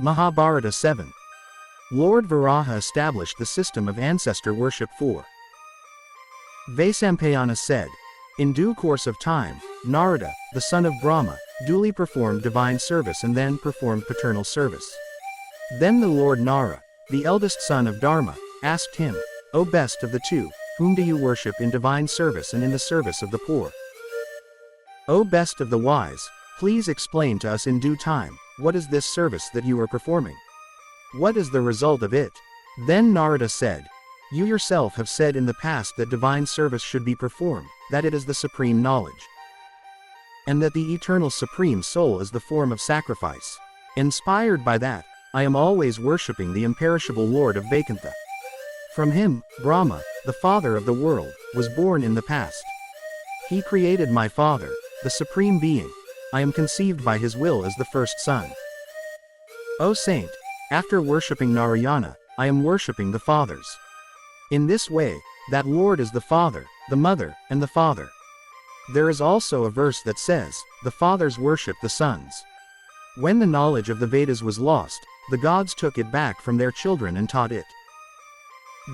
Mahabharata 7. Lord Varaha established the system of ancestor worship for. Vaisampayana said, in due course of time, Narada, the son of Brahma, duly performed divine service and then performed paternal service. Then the Lord Nara, the eldest son of Dharma, asked him, O best of the two, whom do you worship in divine service and in the service of the poor? O best of the wise, please explain to us in due time, what is this service that you are performing? What is the result of it? Then Narada said, you yourself have said in the past that divine service should be performed, that it is the supreme knowledge, and that the eternal supreme soul is the form of sacrifice. Inspired by that, I am always worshipping the imperishable Lord of Vaikuntha. From him, Brahma, the father of the world, was born in the past. He created my father, the supreme being. I am conceived by his will as the first son. O saint, after worshipping Narayana, I am worshipping the fathers. In this way, that Lord is the father, the mother, and the father. There is also a verse that says, the fathers worship the sons. When the knowledge of the Vedas was lost, the gods took it back from their children and taught it.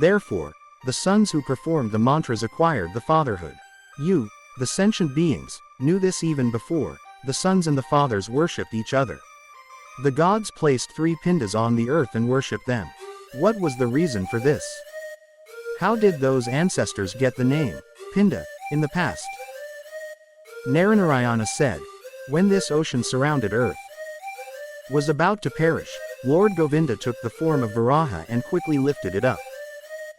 Therefore, the sons who performed the mantras acquired the fatherhood. You, the sentient beings, knew this even before the sons and the fathers worshipped each other. The gods placed 3 pindas on the earth and worshipped them. What was the reason for this? How did those ancestors get the name, Pinda, in the past? Naranarayana said, when this ocean surrounded earth was about to perish, Lord Govinda took the form of Varaha and quickly lifted it up.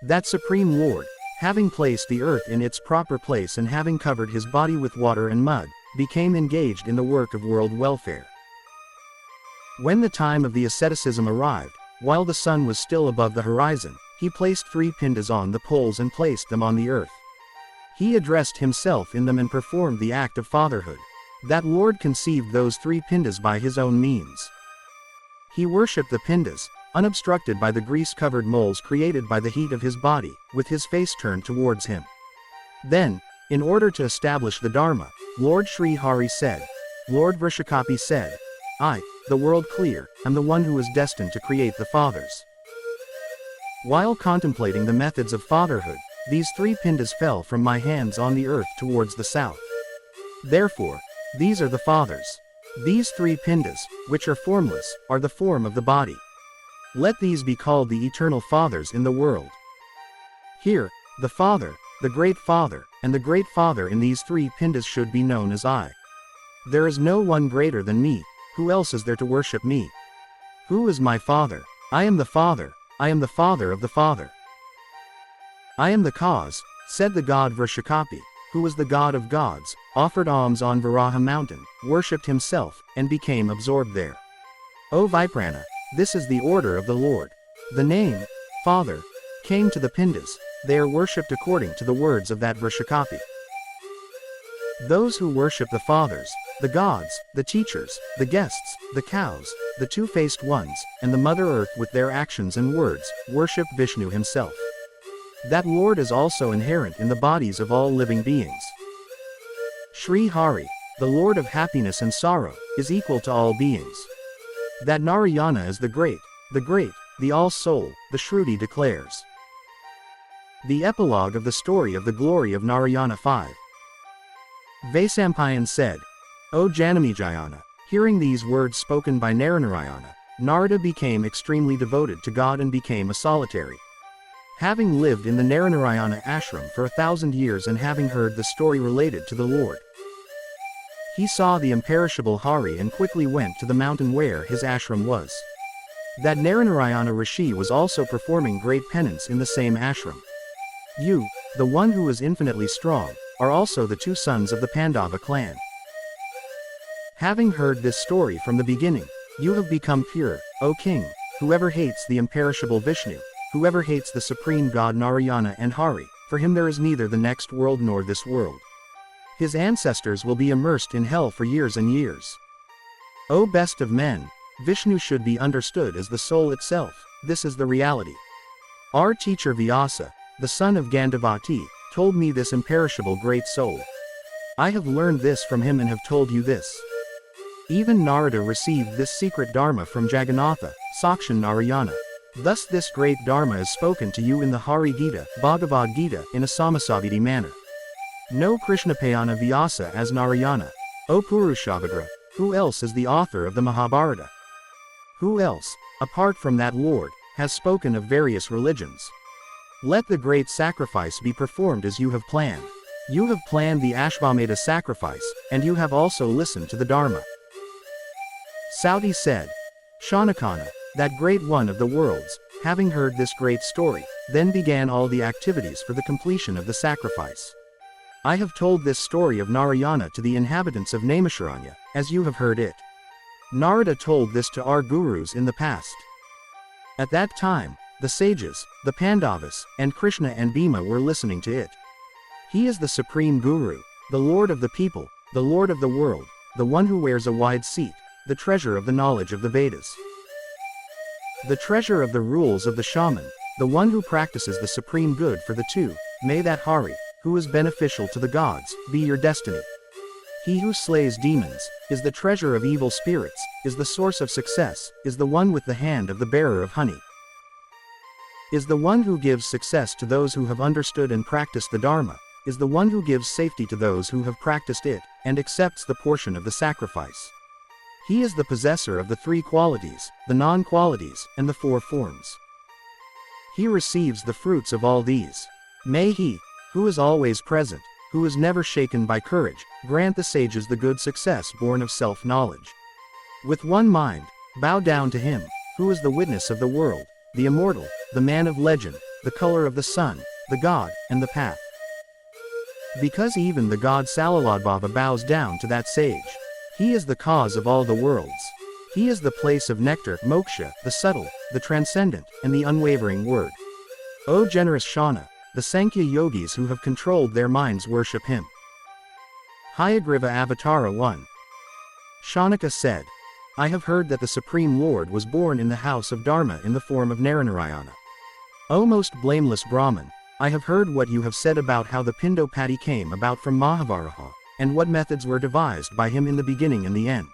That supreme Lord, having placed the earth in its proper place and having covered his body with water and mud, became engaged in the work of world welfare. When the time of the asceticism arrived, while the sun was still above the horizon, he placed 3 pindas on the poles and placed them on the earth. He addressed himself in them and performed the act of fatherhood. That Lord conceived those 3 pindas by his own means. He worshipped the pindas, unobstructed by the grease-covered moles created by the heat of his body, with his face turned towards him. Then, in order to establish the Dharma, Lord Sri Hari said, Lord Vrishakapi said, I, the world clear, am the one who is destined to create the fathers. While contemplating the methods of fatherhood, these 3 pindas fell from my hands on the earth towards the south. Therefore, these are the fathers. These 3 pindas, which are formless, are the form of the body. Let these be called the eternal fathers in the world. Here, the Father, the Great Father, and the Great Father in these 3 pindas should be known as I. There is no one greater than me. Who else is there to worship me? Who is my Father? I am the Father. I am the Father of the Father. I am the cause, said the god Vrishakapi, who was the god of gods, offered alms on Varaha mountain, worshipped himself, and became absorbed there. O Viprana, this is the order of the Lord. The name, Father, came to the pindas. They are worshipped according to the words of that Vrishakapi. Those who worship the fathers, the gods, the teachers, the guests, the cows, the 2-faced ones, and the Mother Earth with their actions and words, worship Vishnu himself. That Lord is also inherent in the bodies of all living beings. Sri Hari, the Lord of happiness and sorrow, is equal to all beings. That Narayana is the great, the all-soul, the Shruti declares. The epilogue of the story of the glory of Narayana 5. Vaisampayan said, O Janamejayana, hearing these words spoken by Naranarayana, Narada became extremely devoted to God and became a solitary. Having lived in the Naranarayana ashram for 1,000 years and having heard the story related to the Lord, he saw the imperishable Hari and quickly went to the mountain where his ashram was. That Naranarayana Rishi was also performing great penance in the same ashram. You, the one who is infinitely strong, are also the 2 sons of the Pandava clan. Having heard this story from the beginning, you have become pure, O king. Whoever hates the imperishable Vishnu, whoever hates the supreme god Narayana and Hari, for him there is neither the next world nor this world. His ancestors will be immersed in hell for years and years. O best of men, Vishnu should be understood as the soul itself. This is the reality. Our teacher Vyasa, the son of Gandavati, told me this imperishable great soul. I have learned this from him and have told you this. Even Narada received this secret dharma from Jagannatha, Sakshan Narayana. Thus this great dharma is spoken to you in the Hari Gita, Bhagavad Gita, in a Samasaviti manner. Know Krishnapayana Vyasa as Narayana. O Purushabhagra, who else is the author of the Mahabharata? Who else, apart from that Lord, has spoken of various religions? Let the great sacrifice be performed as you have planned. You have planned the Ashvamedha sacrifice, and you have also listened to the Dharma. Sauti said, Shanakana, that great one of the worlds, having heard this great story, then began all the activities for the completion of the sacrifice. I have told this story of Narayana to the inhabitants of Naimisharanya, as you have heard it. Narada told this to our gurus in the past. At that time, the sages, the Pandavas, and Krishna and Bhima were listening to it. He is the supreme guru, the Lord of the people, the Lord of the world, the one who wears a wide seat, the treasure of the knowledge of the Vedas. The treasure of the rules of the shaman, the one who practices the supreme good for the two, may that Hari, who is beneficial to the gods, be your destiny. He who slays demons, is the treasure of evil spirits, is the source of success, is the one with the hand of the bearer of honey. Is the one who gives success to those who have understood and practiced the Dharma, is the one who gives safety to those who have practiced it, and accepts the portion of the sacrifice. He is the possessor of the three qualities, the non-qualities, and the four forms. He receives the fruits of all these. May he, who is always present, who is never shaken by courage, grant the sages the good success born of self-knowledge. With one mind, bow down to him, who is the witness of the world, the immortal, the man of legend, the color of the sun, the god, and the path. Because even the god Salaladbhava bows down to that sage. He is the cause of all the worlds. He is the place of nectar, moksha, the subtle, the transcendent, and the unwavering word. O generous Shana, the Sankhya yogis who have controlled their minds worship him. Hayagriva Avatara 1. Shanaka said, I have heard that the Supreme Lord was born in the house of Dharma in the form of Naranarayana. O most blameless Brahman, I have heard what you have said about how the Pindopati came about from Mahabharata, and what methods were devised by him in the beginning and the end.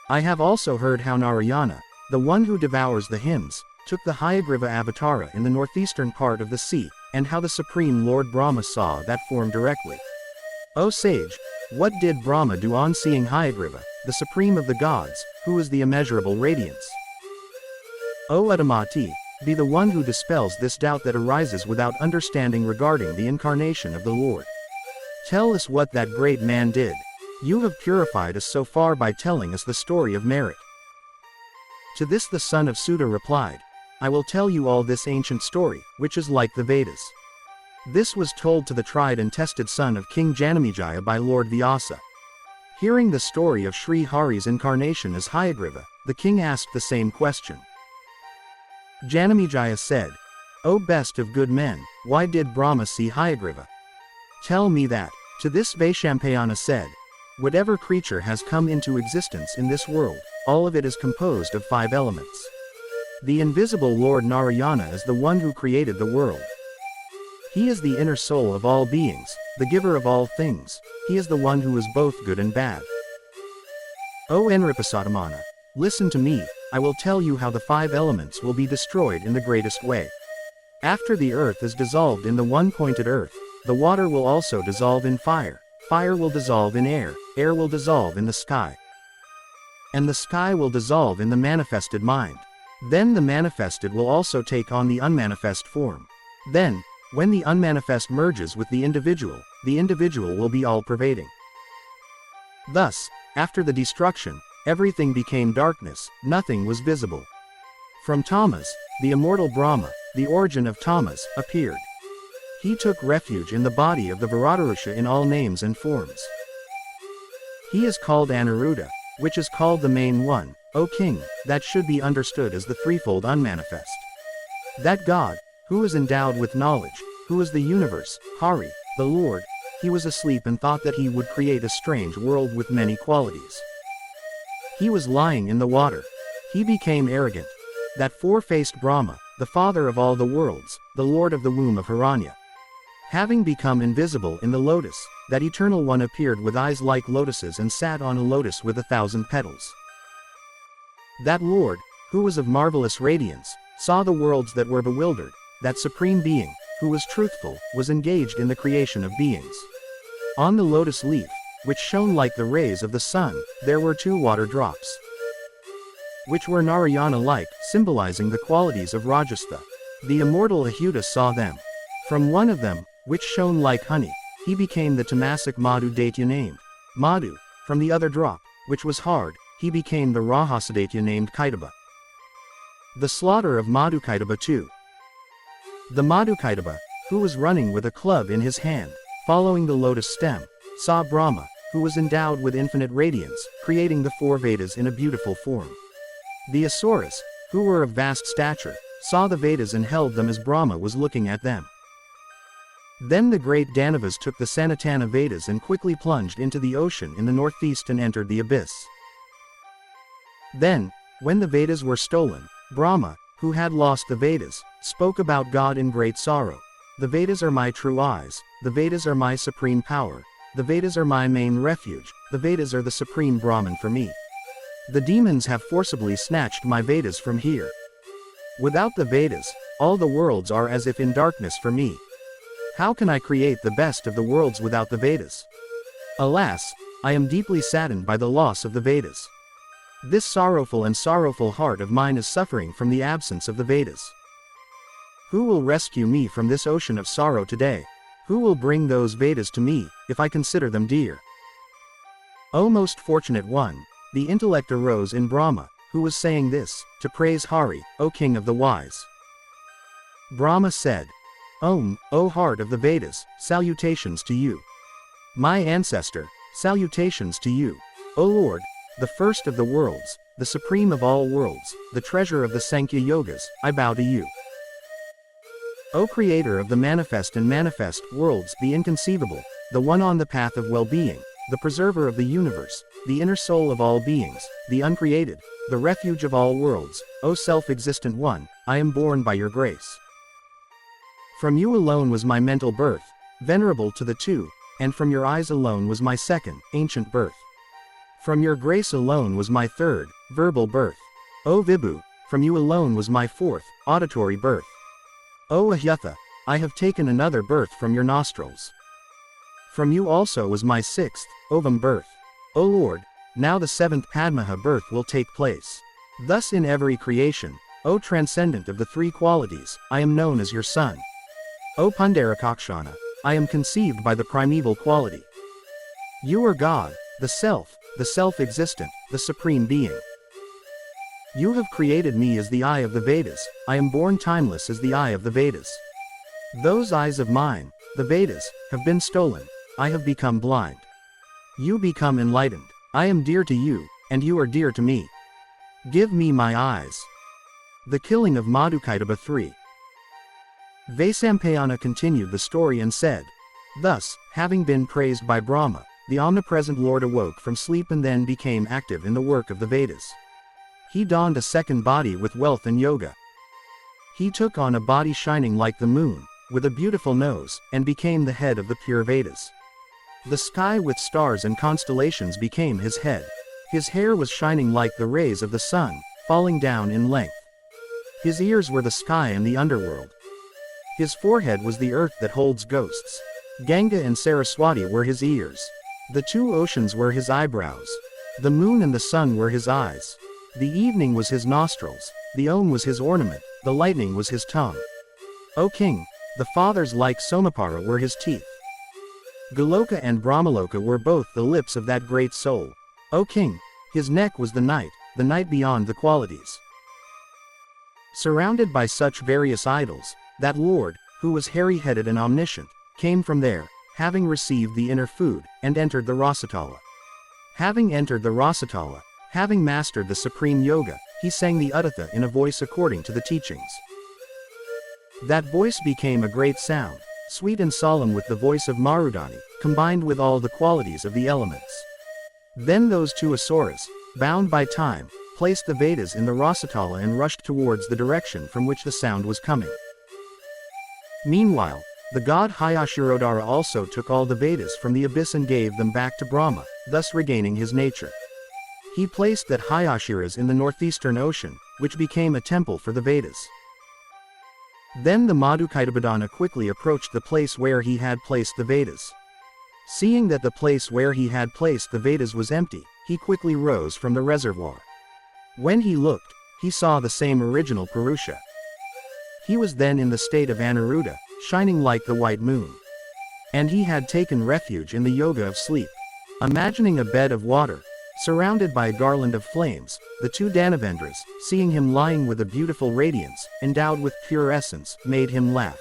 I have also heard how Narayana, the one who devours the hymns, took the Hayagriva Avatara in the northeastern part of the sea, and how the Supreme Lord Brahma saw that form directly. O sage, what did Brahma do on seeing Hayagriva, the supreme of the gods, who is the immeasurable radiance? O Uddamati, be the one who dispels this doubt that arises without understanding regarding the incarnation of the Lord. Tell us what that great man did. You have purified us so far by telling us the story of merit. To this the son of Sudha replied, I will tell you all this ancient story, which is like the Vedas. This was told to the tried and tested son of King Janamejaya by Lord Vyasa. Hearing the story of Sri Hari's incarnation as Hayagriva, the king asked the same question. Janamejaya said, O best of good men, why did Brahma see Hayagriva? Tell me that. To this Vaishampayana said, whatever creature has come into existence in this world, all of it is composed of 5 elements. The invisible Lord Narayana is the one who created the world. He is the inner soul of all beings, the giver of all things. He is the one who is both good and bad. O Nripasadamana, listen to me, I will tell you how the 5 elements will be destroyed in the greatest way. After the earth is dissolved in the one-pointed earth, the water will also dissolve in fire, fire will dissolve in air, air will dissolve in the sky. And the sky will dissolve in the manifested mind. Then the manifested will also take on the unmanifest form. Then, when the unmanifest merges with the individual will be all-pervading. Thus, after the destruction, everything became darkness, nothing was visible. From Tamas, the immortal Brahma, the origin of Tamas, appeared. He took refuge in the body of the Viratarusha in all names and forms. He is called Aniruddha, which is called the main one, O king, that should be understood as the threefold unmanifest. That God, who is endowed with knowledge, who is the universe, Hari, the Lord, he was asleep and thought that he would create a strange world with many qualities. He was lying in the water. He became arrogant. That four-faced Brahma, the father of all the worlds, the lord of the womb of Hiranya. Having become invisible in the lotus, that eternal one appeared with eyes like lotuses and sat on a lotus with 1,000 petals. That Lord, who was of marvelous radiance, saw the worlds that were bewildered. That supreme being, who was truthful, was engaged in the creation of beings. On the lotus leaf, which shone like the rays of the sun, there were 2 water drops, which were Narayana-like, symbolizing the qualities of Rajastha. The immortal Ahuta saw them. From one of them, which shone like honey, he became the Tamasic Madhu Daitya named Madhu. From the other drop, which was hard, he became the Rahasadatya named Kaitaba. The slaughter of Madhukaitaba too. The Madhukaitaba, who was running with a club in his hand, following the lotus stem, saw Brahma, who was endowed with infinite radiance, creating the 4 Vedas in a beautiful form. The Asuras, who were of vast stature, saw the Vedas and held them as Brahma was looking at them. Then the great Danavas took the Sanatana Vedas and quickly plunged into the ocean in the northeast and entered the abyss. Then, when the Vedas were stolen, Brahma, who had lost the Vedas, spoke about God in great sorrow. The Vedas are my true eyes, the Vedas are my supreme power, the Vedas are my main refuge, the Vedas are the supreme Brahman for me. The demons have forcibly snatched my Vedas from here. Without the Vedas, all the worlds are as if in darkness for me. How can I create the best of the worlds without the Vedas? Alas, I am deeply saddened by the loss of the Vedas. This sorrowful heart of mine is suffering from the absence of the Vedas. Who will rescue me from this ocean of sorrow today? Who will bring those Vedas to me, if I consider them dear? O most fortunate one, the intellect arose in Brahma, who was saying this, to praise Hari, O king of the wise. Brahma said, Om, O heart of the Vedas, salutations to you. My ancestor, salutations to you. O Lord, the first of the worlds, the supreme of all worlds, the treasure of the Sankhya Yogas, I bow to you. O creator of the manifest and manifest worlds, the inconceivable, the one on the path of well-being, the preserver of the universe, the inner soul of all beings, the uncreated, the refuge of all worlds, O self-existent one, I am born by your grace. From you alone was my mental birth, venerable to the 2, and from your eyes alone was my 2nd, ancient birth. From your grace alone was my 3rd, verbal birth. O Vibhu, from you alone was my 4th, auditory birth. O Ahyatha, I have taken another birth from your nostrils. From you also was my 6th, ovum birth. O Lord, now the 7th Padmaha birth will take place. Thus in every creation, O transcendent of the 3 qualities, I am known as your son. O Pundarakakshana, I am conceived by the primeval quality. You are God, the self-existent, the supreme being. You have created me as the eye of the Vedas, I am born timeless as the eye of the Vedas. Those eyes of mine, the Vedas, have been stolen, I have become blind. You become enlightened, I am dear to you, and you are dear to me. Give me my eyes. The killing of Madhukaitaba 3. Vaisampayana continued the story and said, Thus, having been praised by Brahma, the omnipresent Lord awoke from sleep and then became active in the work of the Vedas. He donned a 2nd body with wealth and yoga. He took on a body shining like the moon, with a beautiful nose, and became the head of the pure Vedas. The sky with stars and constellations became his head. His hair was shining like the rays of the sun, falling down in length. His ears were the sky and the underworld. His forehead was the earth that holds ghosts. Ganga and Saraswati were his ears. The 2 oceans were his eyebrows. The moon and the sun were his eyes. The evening was his nostrils, the Om was his ornament, the lightning was his tongue. O king, the fathers like Somapara were his teeth. Goloka and Brahmaloka were both the lips of that great soul. O king, his neck was the night beyond the qualities. Surrounded by such various idols, that Lord, who was hairy-headed and omniscient, came from there, having received the inner food, and entered the Rasatala. Having entered the Rasatala, having mastered the supreme yoga, he sang the Utthatha in a voice according to the teachings. That voice became a great sound, sweet and solemn with the voice of Marudani, combined with all the qualities of the elements. Then those 2 Asuras, bound by time, placed the Vedas in the Rasatala and rushed towards the direction from which the sound was coming. Meanwhile, The god Hayashirodhara also took all the Vedas from the abyss and gave them back to Brahma, thus regaining his nature. He placed that Hayashiras in the northeastern ocean, which became a temple for the Vedas. Then the Madhukaitabhadana quickly approached the place where he had placed the Vedas. Seeing that the place where he had placed the Vedas was empty, he quickly rose from the reservoir. When he looked, he saw the same original Purusha. He was then in the state of Anuruddha, shining like the white moon. And he had taken refuge in the yoga of sleep. Imagining a bed of water, surrounded by a garland of flames, the two Danavendras, seeing him lying with a beautiful radiance, endowed with pure essence, made him laugh.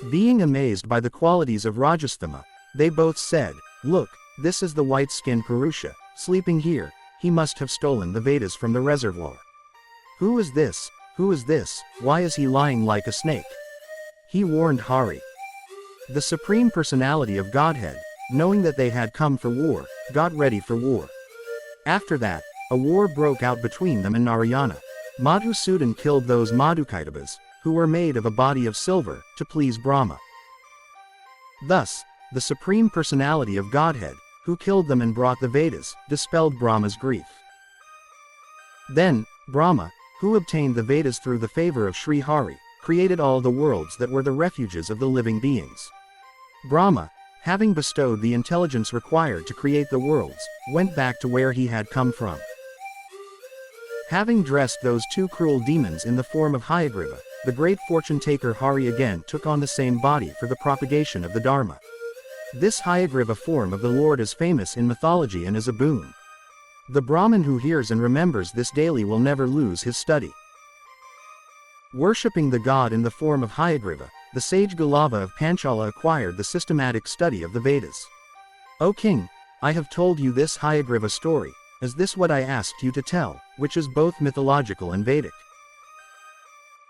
Being amazed by the qualities of Rajastama, they both said, "Look, this is the white-skinned Purusha, sleeping here. He must have stolen the Vedas from the reservoir. Who is this? Who is this? Why is he lying like a snake?" He warned Hari. The Supreme Personality of Godhead, knowing that they had come for war, got ready for war. After that, a war broke out between them and Narayana. Madhusudan killed those Madhukaitabhas, who were made of a body of silver, to please Brahma. Thus, the Supreme Personality of Godhead, who killed them and brought the Vedas, dispelled Brahma's grief. Then, Brahma, who obtained the Vedas through the favor of Sri Hari, created all the worlds that were the refuges of the living beings. Brahma, having bestowed the intelligence required to create the worlds, went back to where he had come from. Having dressed those two cruel demons in the form of Hayagriva, the great fortune-taker Hari again took on the same body for the propagation of the Dharma. This Hayagriva form of the Lord is famous in mythology and is a boon. The Brahmin who hears and remembers this daily will never lose his study. Worshipping the god in the form of Hayagriva, the sage Galava of Panchala acquired the systematic study of the Vedas. O king, I have told you this Hayagriva story. Is this what I asked you to tell, which is both mythological and Vedic?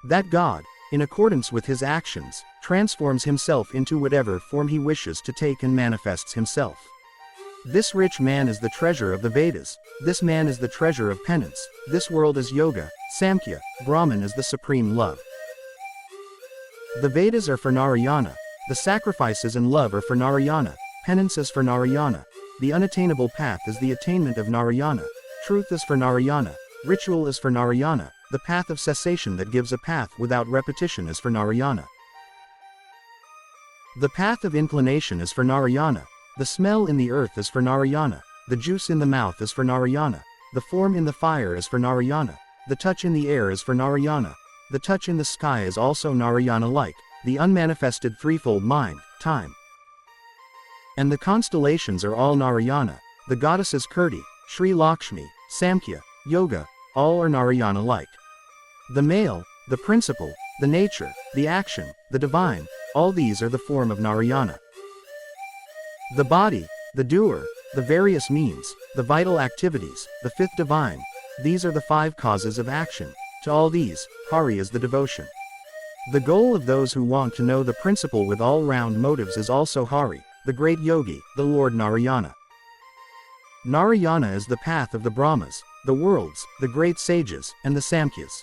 That god, in accordance with his actions, transforms himself into whatever form he wishes to take and manifests himself. This rich man is the treasure of the Vedas, this man is the treasure of penance, this world is yoga, Samkhya, Brahman is the supreme love. The Vedas are for Narayana, the sacrifices and love are for Narayana, penance is for Narayana, the unattainable path is the attainment of Narayana, truth is for Narayana, ritual is for Narayana, the path of cessation that gives a path without repetition is for Narayana. The path of inclination is for Narayana, the smell in the earth is for Narayana, the juice in the mouth is for Narayana, the form in the fire is for Narayana, the touch in the air is for Narayana, the touch in the sky is also Narayana-like, the unmanifested threefold mind, time. And the constellations are all Narayana, the goddesses Kirti, Sri Lakshmi, Samkhya, Yoga, all are Narayana-like. The male, the principle, the nature, the action, the divine, all these are the form of Narayana. The body, the doer, the various means, the vital activities, the fifth divine, these are the five causes of action. To all these, Hari is the devotion. The goal of those who want to know the principle with all-round motives is also Hari, the great yogi, the Lord Narayana. Narayana is the path of the Brahmas, the worlds, the great sages, and the Samkhyas.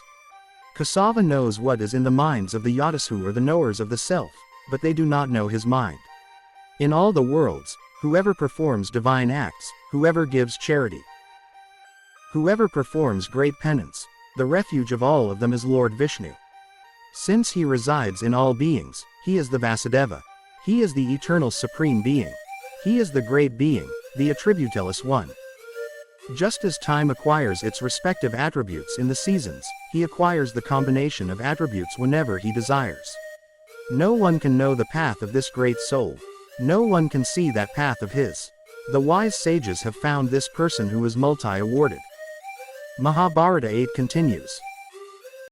Kasava knows what is in the minds of the Yadasu or the knowers of the self, but they do not know his mind. In all the worlds, whoever performs divine acts, whoever gives charity, whoever performs great penance, the refuge of all of them is Lord Vishnu. Since he resides in all beings, he is the Vasudeva. He is the eternal supreme being. He is the great being, the attributeless one. Just as time acquires its respective attributes in the seasons, he acquires the combination of attributes whenever he desires. No one can know the path of this great soul. No one can see that path of his. The wise sages have found this person who is multi-awarded. Mahabharata 8 continues.